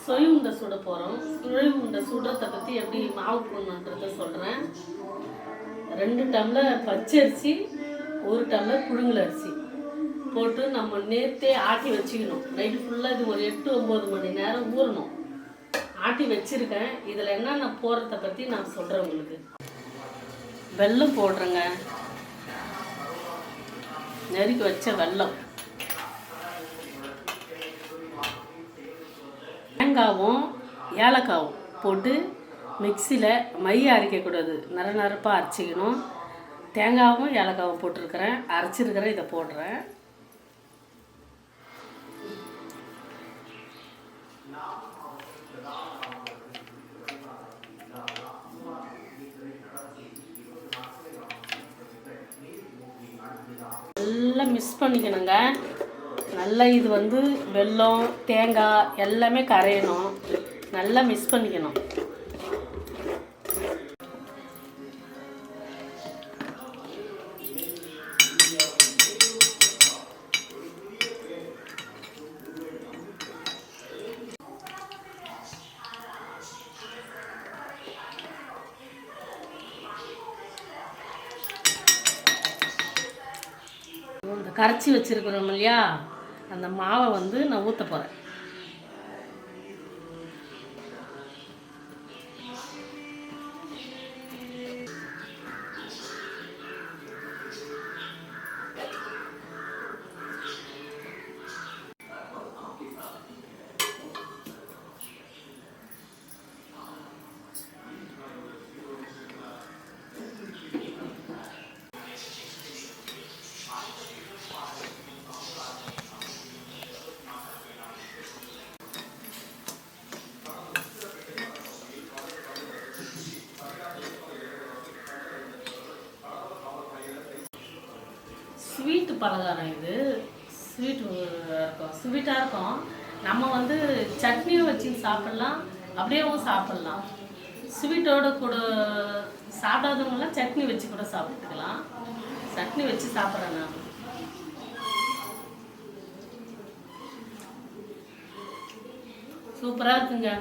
சொய் உண்டை சுட போகிறோம். சுழி உண்டை சுடுறதை பற்றி எப்படி மாவு போடணுன்றதை சொல்கிறேன். 2 டம்ளர் பச்சரிசி, 1 டம்ளர் புழுங்கல் அரிசி போட்டு நம்ம நேற்றே ஆட்டி வச்சுக்கணும். நைட்டு ஃபுல்லாக இது ஒரு 8-9 மணி நேரம் ஊறணும். ஆட்டி வச்சுருக்கேன். இதில் என்னென்ன போடுறத பற்றி நான் சொல்கிறேன் உங்களுக்கு. வெல்லம் போடுறேங்க, நறுக்கி வச்ச வெல்லம், தேங்காவும் ஏலக்காவும் போட்டு மிக்சியில் மைய அரைக்கக்கூடாது, நரப்பாக அரைச்சிக்கணும். தேங்காவும் ஏலக்காவும் போட்டிருக்கிறேன், அரைச்சிருக்கிறேன். இதை போடுறேன். நல்லா மிக்ஸ் பண்ணிக்கணுங்க. நல்லா இது வெல்லம் தேங்காய் எல்லாமே கரையணும். நல்லா மிக்ஸ் பண்ணிக்கணும். இந்த கரைச்சி வச்சுருக்கிறோம் இல்லையா, அந்த மாவை நான் ஊற்ற போகிறேன். ஸ்வீட்டு பலகாரம் இது. ஸ்வீட்டாக இருக்கும். நம்ம சட்னியும் வச்சு சாப்பிட்லாம், அப்படியேவும் சாப்பிட்லாம். ஸ்வீட்டோடு கூட சாப்பிடாதவங்களாம் சட்னி வச்சு கூட சாப்பிட்டுக்கலாம். சட்னி வச்சு சாப்பிட்றேன் நான். சூப்பராக இருக்குங்க.